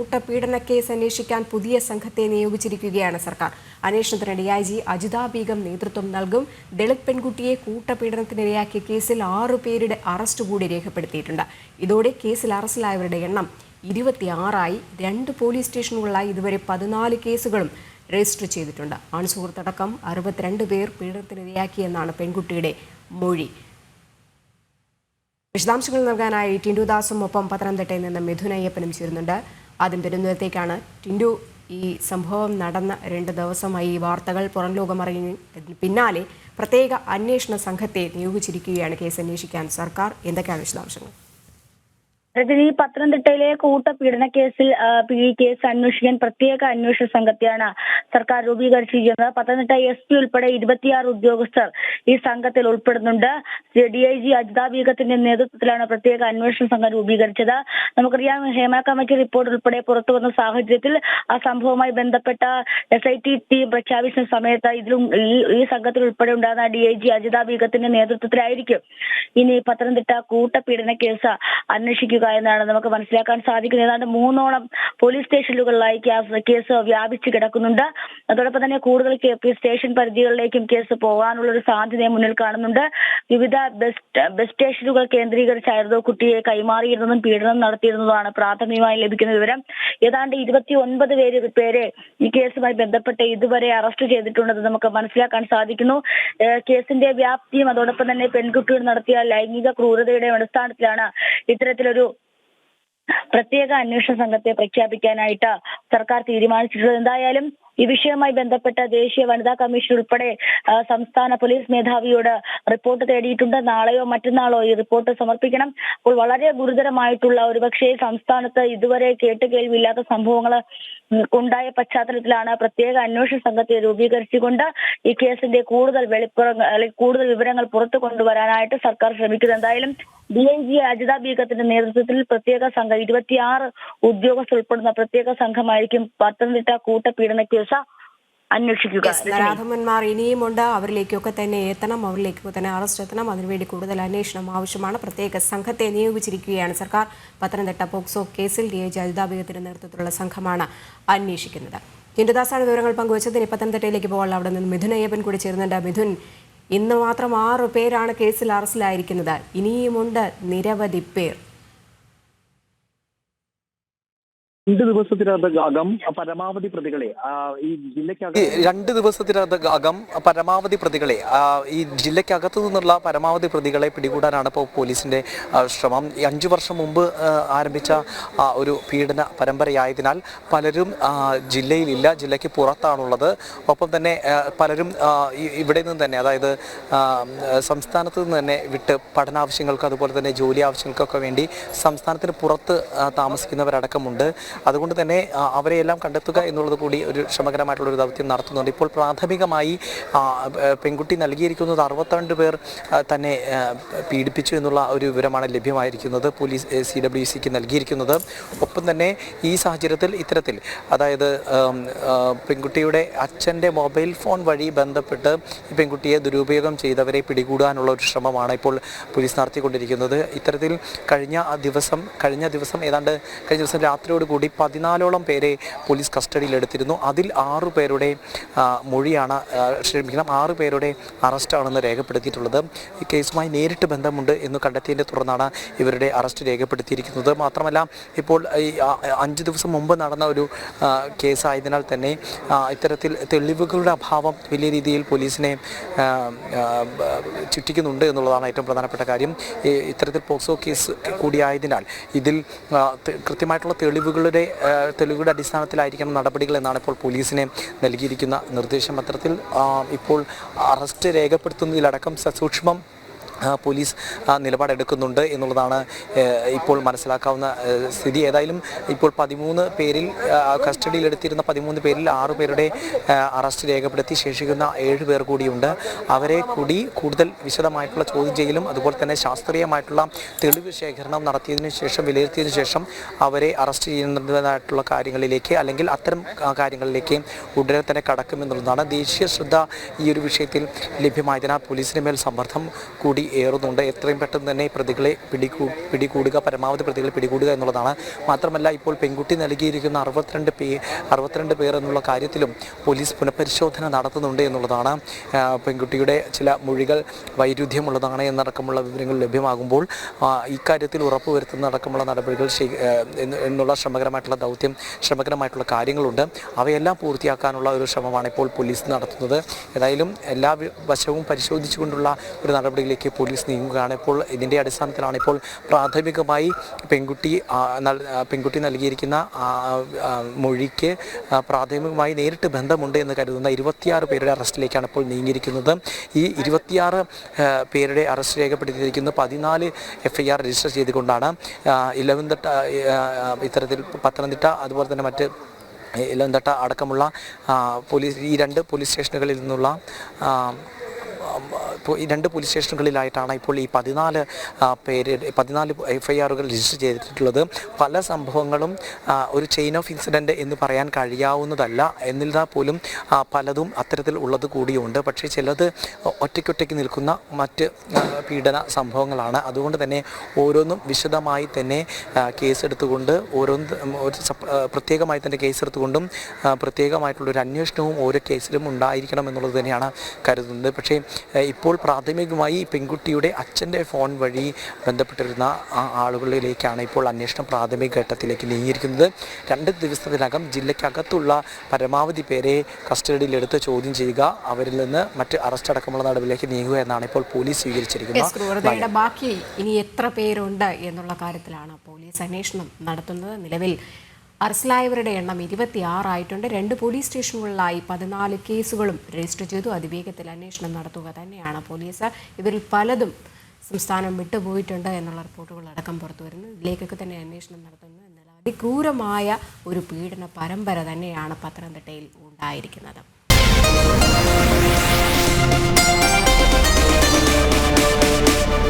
കൂട്ടപീഡന case അന്വേഷിക്കാൻ പുതിയ സംഘത്തെ നിയോഗിച്ചിരിക്കുകയാണ് സർക്കാർ. അന്വേഷണത്തിന് DIG അജിത ബീഗം നേതൃത്വം നൽകും. ദളിത് പെൺകുട്ടിയെ കൂട്ടപീഡനത്തിനിരയാക്കിയ കേസിൽ 6 പേരുടെ അറസ്റ്റ് കൂടി രേഖപ്പെടുത്തിയിട്ടുണ്ട്. ഇതോടെ കേസിൽ അറസ്റ്റിലായവരുടെ എണ്ണം 26ആയി. 2 പോലീസ് സ്റ്റേഷനുകളിലായി ഇതുവരെ 14 കേസുകളും രജിസ്റ്റർ ചെയ്തിട്ടുണ്ട്. ആൺസുഹൃത്തടക്കം 62 പേർ പീഡനത്തിനിരയാക്കിയെന്നാണ് പെൺകുട്ടിയുടെ മൊഴി. വിശദാംശങ്ങൾ നൽകാനായി ടിൻഡു ദാസും ഒപ്പം പത്തനംതിട്ടയിൽ നിന്ന് മിഥുൻ അയ്യപ്പനും ചേരുന്നുണ്ട്. ആദ്യം തിരുവനന്തപുരത്തേക്കാണ്. ടിൻഡു, ഈ സംഭവം നടന്ന 2 ദിവസമായി ഈ വാർത്തകൾ പുറം ലോകം അറിയുന്നതിന് പിന്നാലെ പ്രത്യേക അന്വേഷണ സംഘത്തെ നിയോഗിച്ചിരിക്കുകയാണ് കേസ് അന്വേഷിക്കാൻ സർക്കാർ. എന്തൊക്കെയാണ് വിശദാംശങ്ങൾ? ഈ പത്തനംതിട്ടയിലെ കൂട്ടപീഡന കേസിൽ കേസ് അന്വേഷിക്കാൻ പ്രത്യേക അന്വേഷണ സംഘത്തെയാണ് സർക്കാർ രൂപീകരിച്ചിരിക്കുന്നത്. പത്തനംതിട്ട SP ഉൾപ്പെടെ 26 ഉദ്യോഗസ്ഥർ ഈ സംഘത്തിൽ ഉൾപ്പെടുന്നുണ്ട്. DIG അജിത ബീഗത്തിന്റെ നേതൃത്വത്തിലാണ് പ്രത്യേക അന്വേഷണ സംഘം രൂപീകരിച്ചത്. നമുക്കറിയാം, ഹേമ കമ്മിറ്റി റിപ്പോർട്ട് ഉൾപ്പെടെ പുറത്തു വന്ന സാഹചര്യത്തിൽ ആ സംഭവവുമായി ബന്ധപ്പെട്ട SIT ടീം പ്രഖ്യാപിച്ച സമയത്ത് ഈ സംഘത്തിൽ ഉൾപ്പെടെ ഉണ്ടാകുന്ന DIG അജിത ബീഗത്തിന്റെ നേതൃത്വത്തിലായിരിക്കും ഇനി പത്തനംതിട്ട കൂട്ടപീഡന കേസ് അന്വേഷിക്കുക എന്നാണ് നമുക്ക് മനസ്സിലാക്കാൻ സാധിക്കുന്നത്. ഏതാണ്ട് 3ഓളം പോലീസ് സ്റ്റേഷനുകളിലായി കേസ് വ്യാപിച്ചു കിടക്കുന്നുണ്ട്. അതോടൊപ്പം തന്നെ കൂടുതൽ സ്റ്റേഷൻ പരിധികളിലേക്കും കേസ് പോകാനുള്ള ഒരു സാധ്യത മുന്നിൽ കാണുന്നുണ്ട്. വിവിധ ബസ് സ്റ്റേഷനുകൾ കേന്ദ്രീകരിച്ചായിരുന്നു കുട്ടിയെ കൈമാറിയിരുന്നതും പീഡനം നടത്തിയിരുന്നതാണ് പ്രാഥമികമായി ലഭിക്കുന്ന വിവരം. ഏതാണ്ട് 29 പേരെ ഈ കേസുമായി ബന്ധപ്പെട്ട് ഇതുവരെ അറസ്റ്റ് ചെയ്തിട്ടുണ്ടെന്ന് നമുക്ക് മനസ്സിലാക്കാൻ സാധിക്കുന്നു. കേസിന്റെ വ്യാപ്തിയും അതോടൊപ്പം തന്നെ പെൺകുട്ടികൾ നടത്തിയ ലൈംഗിക ക്രൂരതയുടെ അടിസ്ഥാനത്തിലാണ് ഇത്തരത്തിലൊരു പ്രത്യേക അന്വേഷണ സംഘത്തെ പ്രഖ്യാപിക്കാനായിട്ട് സർക്കാർ തീരുമാനിച്ചിട്ടുള്ളത്. എന്തായാലും ഈ വിഷയവുമായി ബന്ധപ്പെട്ട ദേശീയ വനിതാ കമ്മീഷൻ ഉൾപ്പെടെ സംസ്ഥാന പോലീസ് മേധാവിയോട് റിപ്പോർട്ട് തേടിയിട്ടുണ്ട്. നാളെയോ മറ്റന്നാളോ ഈ റിപ്പോർട്ട് സമർപ്പിക്കണം. അപ്പോൾ വളരെ ഗുരുതരമായിട്ടുള്ള ഒരുപക്ഷെ സംസ്ഥാനത്ത് ഇതുവരെ കേട്ടുകേൾവിയില്ലാത്ത സംഭവങ്ങൾ ഉണ്ടായ പശ്ചാത്തലത്തിലാണ് പ്രത്യേക അന്വേഷണ സംഘത്തെ രൂപീകരിച്ചുകൊണ്ട് ഈ കേസിന്റെ കൂടുതൽ വിവരങ്ങൾ പുറത്തു കൊണ്ടുവരാനായിട്ട് സർക്കാർ ശ്രമിക്കുന്നത്. എന്തായാലും DIG അജിത ബീഗത്തിന്റെ നേതൃത്വത്തിൽ പ്രത്യേക സംഘം 26 ഉദ്യോഗസ്ഥർ ഉൾപ്പെടുന്ന പ്രത്യേക സംഘമായിരിക്കും പത്തനംതിട്ട കൂട്ടപീഡന കേസ് അന്വേഷിക്കുക. നരാധമന്മാർ ഇനിയുമുണ്ട്. അവരിലേക്കൊക്കെ തന്നെ എത്തണം, അവരിലേക്ക് തന്നെ അറസ്റ്റ് എത്തണം. അതിനുവേണ്ടി കൂടുതൽ അന്വേഷണം ആവശ്യമാണ്. പ്രത്യേക സംഘത്തെ നിയോഗിച്ചിരിക്കുകയാണ് സർക്കാർ. പത്തനംതിട്ട പോക്സോ കേസിൽ DIG അജിത ബീഗത്തിന്റെ നേതൃത്വത്തിലുള്ള സംഘമാണ് അന്വേഷിക്കുന്നത്. ടിൻഡുദാസാണ് വിവരങ്ങൾ പങ്കുവച്ചത്. ഇനി പത്തനംതിട്ടയിലേക്ക് പോകാൻ അവിടെ നിന്ന് മിഥുൻ അയ്യപ്പൻ കൂടി ചേരുന്നുണ്ട്. മിഥുൻ, ഇന്ന് മാത്രം 6 പേരാണ് കേസിൽ അറസ്റ്റിലായിരിക്കുന്നത്. ഇനിയുമുണ്ട് നിരവധി പേർ. 2 ദിവസത്തിനകം പരമാവധി പ്രതികളെ ഈ ജില്ലയ്ക്കകത്തു നിന്നുള്ള പരമാവധി പ്രതികളെ പിടികൂടാനാണ് ഇപ്പോൾ പോലീസിന്റെ ശ്രമം. 5 വർഷം മുമ്പ് ആരംഭിച്ച ഒരു പീഡന പരമ്പരയായതിനാൽ പലരും ജില്ലയിലില്ല, ജില്ലയ്ക്ക് പുറത്താണുള്ളത്. ഒപ്പം തന്നെ പലരും ഇവിടെ നിന്ന് തന്നെ, അതായത് സംസ്ഥാനത്ത് നിന്ന് തന്നെ വിട്ട് പഠനാവശ്യങ്ങൾക്ക് അതുപോലെ തന്നെ ജോലി ആവശ്യങ്ങൾക്കൊക്കെ വേണ്ടി സംസ്ഥാനത്തിന് പുറത്ത് താമസിക്കുന്നവരടക്കമുണ്ട്. അതുകൊണ്ട് തന്നെ അവരെയെല്ലാം കണ്ടെത്തുക എന്നുള്ളത് കൂടി ഒരു ശ്രമകരമായിട്ടുള്ളൊരു ദൗത്യം നടത്തുന്നുണ്ട്. ഇപ്പോൾ പ്രാഥമികമായി പെൺകുട്ടി നൽകിയിരിക്കുന്നത് 62 പേർ തന്നെ പീഡിപ്പിച്ചു എന്നുള്ള ഒരു വിവരമാണ് ലഭ്യമായിരിക്കുന്നത്, പോലീസ് CWCക്ക് നൽകിയിരിക്കുന്നത്. ഒപ്പം തന്നെ ഈ സാഹചര്യത്തിൽ ഇത്തരത്തിൽ, അതായത് പെൺകുട്ടിയുടെ അച്ഛൻ്റെ മൊബൈൽ ഫോൺ വഴി ബന്ധപ്പെട്ട് ഈ പെൺകുട്ടിയെ ദുരുപയോഗം ചെയ്തവരെ പിടികൂടാനുള്ള ഒരു ശ്രമമാണ് ഇപ്പോൾ പോലീസ് നടത്തിക്കൊണ്ടിരിക്കുന്നത്. ഇത്തരത്തിൽ കഴിഞ്ഞ ദിവസം രാത്രിയോടുകൂടി 14ഓളം പേരെ പോലീസ് കസ്റ്റഡിയിലെടുത്തിരുന്നു. അതിൽ 6 പേരുടെ മൊഴിയാണ് 6 പേരുടെ അറസ്റ്റാണെന്ന് രേഖപ്പെടുത്തിയിട്ടുള്ളത്. ഈ കേസുമായി നേരിട്ട് ബന്ധമുണ്ട് എന്ന് കണ്ടെത്തിയതിനെ തുടർന്നാണ് ഇവരുടെ അറസ്റ്റ് രേഖപ്പെടുത്തിയിരിക്കുന്നത്. മാത്രമല്ല, ഇപ്പോൾ ഈ 5 ദിവസം മുമ്പ് നടന്ന ഒരു കേസായതിനാൽ തന്നെ ഇത്തരത്തിൽ തെളിവുകളുടെ അഭാവം വലിയ രീതിയിൽ പോലീസിനെ ചുറ്റിക്കുന്നുണ്ട് എന്നുള്ളതാണ് ഏറ്റവും പ്രധാനപ്പെട്ട കാര്യം. ഇത്തരത്തിൽ പോക്സോ കേസ് കൂടിയായതിനാൽ ഇതിൽ കൃത്യമായിട്ടുള്ള തെളിവുകളുടെ അടിസ്ഥാനത്തിലായിരിക്കണം നടപടികൾ എന്നാണ് ഇപ്പോൾ പോലീസിനെ നൽകിയിരിക്കുന്ന നിർദ്ദേശം. പത്രത്തിൽ ഇപ്പോൾ അറസ്റ്റ് രേഖപ്പെടുത്തുന്നതിലടക്കം സസൂക്ഷ്മം പോലീസ് നിലപാടെടുക്കുന്നുണ്ട് എന്നുള്ളതാണ് ഇപ്പോൾ മനസ്സിലാക്കാവുന്ന സ്ഥിതി. ഏതായാലും ഇപ്പോൾ 13 പേരിൽ കസ്റ്റഡിയിലെടുത്തിരുന്ന 13 പേരിൽ 6 പേരുടെ അറസ്റ്റ് രേഖപ്പെടുത്തി ശേഷിക്കുന്ന 7 പേർ കൂടിയുണ്ട്. അവരെ കൂടി കൂടുതൽ വിശദമായിട്ടുള്ള ചോദ്യം ചെയ്യലും അതുപോലെ തന്നെ ശാസ്ത്രീയമായിട്ടുള്ള തെളിവ് ശേഖരണം വിലയിരുത്തിയതിനു ശേഷം അവരെ അറസ്റ്റ് ചെയ്യുന്നതായിട്ടുള്ള കാര്യങ്ങളിലേക്ക്, അല്ലെങ്കിൽ അത്തരം കാര്യങ്ങളിലേക്ക് ഉടനെ തന്നെ കടക്കുമെന്നുള്ളതാണ്. ദേശീയ ശ്രദ്ധ ഈ ഒരു വിഷയത്തിൽ ലഭ്യമായതിനാൽ പോലീസിന് മേൽ സമ്മർദ്ദം കൂടി ഏറുന്നുണ്ട്. എത്രയും പെട്ടെന്ന് തന്നെ പ്രതികളെ പിടികൂടുക, പരമാവധി പ്രതികളെ പിടികൂടുക എന്നുള്ളതാണ്. മാത്രമല്ല ഇപ്പോൾ പെൺകുട്ടി നൽകിയിരിക്കുന്ന 62 പേർ എന്നുള്ള കാര്യത്തിലും പോലീസ് പുനഃപരിശോധന നടത്തുന്നുണ്ട് എന്നുള്ളതാണ്. പെൺകുട്ടിയുടെ ചില മൊഴികൾ വൈരുദ്ധ്യമുള്ളതാണ് എന്നടക്കമുള്ള വിവരങ്ങൾ ലഭ്യമാകുമ്പോൾ ഇക്കാര്യത്തിൽ ഉറപ്പുവരുത്തുന്നതടക്കമുള്ള നടപടികൾ എന്നുള്ള ശ്രമകരമായിട്ടുള്ള കാര്യങ്ങളുണ്ട്. അവയെല്ലാം പൂർത്തിയാക്കാനുള്ള ഒരു ശ്രമമാണ് ഇപ്പോൾ പോലീസ് നടത്തുന്നത്. ഏതായാലും എല്ലാ വശവും പരിശോധിച്ചുകൊണ്ടുള്ള ഒരു നടപടിയിലേക്ക് പോലീസ് നീങ്ങുകയാണ്. ഇപ്പോൾ ഇതിൻ്റെ അടിസ്ഥാനത്തിലാണ് ഇപ്പോൾ പ്രാഥമികമായി പെൺകുട്ടി നൽകിയിരിക്കുന്ന മൊഴിക്ക് പ്രാഥമികമായി നേരിട്ട് ബന്ധമുണ്ട് എന്ന് കരുതുന്ന 26 പേരുടെ അറസ്റ്റിലേക്കാണ് ഇപ്പോൾ നീങ്ങിയിരിക്കുന്നത്. ഈ 26 പേരുടെ അറസ്റ്റ് രേഖപ്പെടുത്തിയിരിക്കുന്ന 14 FIR രജിസ്റ്റർ ചെയ്തുകൊണ്ടാണ് ഇത്തരത്തിൽ പത്തനംതിട്ട അതുപോലെ തന്നെ മറ്റ് ഇലവന്തട്ട അടക്കമുള്ള ഈ രണ്ട് പോലീസ് സ്റ്റേഷനുകളിലായിട്ടാണ് ഇപ്പോൾ ഈ 14 FIRകൾ രജിസ്റ്റർ ചെയ്തിട്ടുള്ളത്. പല സംഭവങ്ങളും ഒരു ചെയിൻ ഓഫ് ഇൻസിഡൻറ്റ് എന്ന് പറയാൻ കഴിയാവുന്നതല്ല. എന്നിരുന്നാൽ പോലും പലതും അത്തരത്തിൽ ഉള്ളത് കൂടിയുണ്ട്. പക്ഷേ ചിലത് ഒറ്റയ്ക്കൊറ്റയ്ക്ക് നിൽക്കുന്ന മറ്റ് പീഡന സംഭവങ്ങളാണ്. അതുകൊണ്ട് തന്നെ ഓരോന്നും വിശദമായി തന്നെ കേസെടുത്തുകൊണ്ട് പ്രത്യേകമായി തന്നെ കേസെടുത്തുകൊണ്ടും പ്രത്യേകമായിട്ടുള്ളൊരു അന്വേഷണവും ഓരോ കേസിലും ഉണ്ടായിരിക്കണം എന്നുള്ളത് തന്നെയാണ് കരുതുന്നത്. പക്ഷേ ഇപ്പോൾ പ്രാഥമികമായി പെൺകുട്ടിയുടെ അച്ഛൻ്റെ ഫോൺ വഴി ബന്ധപ്പെട്ടിരുന്ന ആളുകളിലേക്കാണ് ഇപ്പോൾ അന്വേഷണം പ്രാഥമിക ഘട്ടത്തിലേക്ക് നീങ്ങിയിരിക്കുന്നത്. 2 ദിവസത്തിനകം ജില്ലയ്ക്കകത്തുള്ള പരമാവധി പേരെ കസ്റ്റഡിയിലെടുത്ത് ചോദ്യം ചെയ്യുക, അവരിൽ നിന്ന് മറ്റ് അറസ്റ്റ് അടക്കമുള്ള നടപടിയിലേക്ക് നീങ്ങുക എന്നാണ് ഇപ്പോൾ പോലീസ് സ്വീകരിച്ചിരിക്കുന്നത്. ബാക്കി ഇനി എത്ര പേരുണ്ട് എന്നുള്ള കാര്യത്തിലാണ് പോലീസ് അന്വേഷണം നടത്തുന്നത്. നിലവിൽ അറസ്റ്റിലായവരുടെ എണ്ണം 26 ആയിട്ടുണ്ട്. 2 പോലീസ് സ്റ്റേഷനുകളിലായി 14 കേസുകളും രജിസ്റ്റർ ചെയ്തു. അതിവേഗത്തിൽ അന്വേഷണം നടത്തുക തന്നെയാണ് പോലീസ്. ഇവരിൽ പലതും സംസ്ഥാനം വിട്ടുപോയിട്ടുണ്ട് എന്നുള്ള റിപ്പോർട്ടുകൾ അടക്കം പുറത്തു വരുന്നു. ഇതിലേക്കൊക്കെ തന്നെ അന്വേഷണം നടത്തുന്നു. എന്നാൽ അതിക്രൂരമായ ഒരു പീഡന പരമ്പര തന്നെയാണ് പത്തനംതിട്ടയിൽ ഉണ്ടായിരിക്കുന്നത്.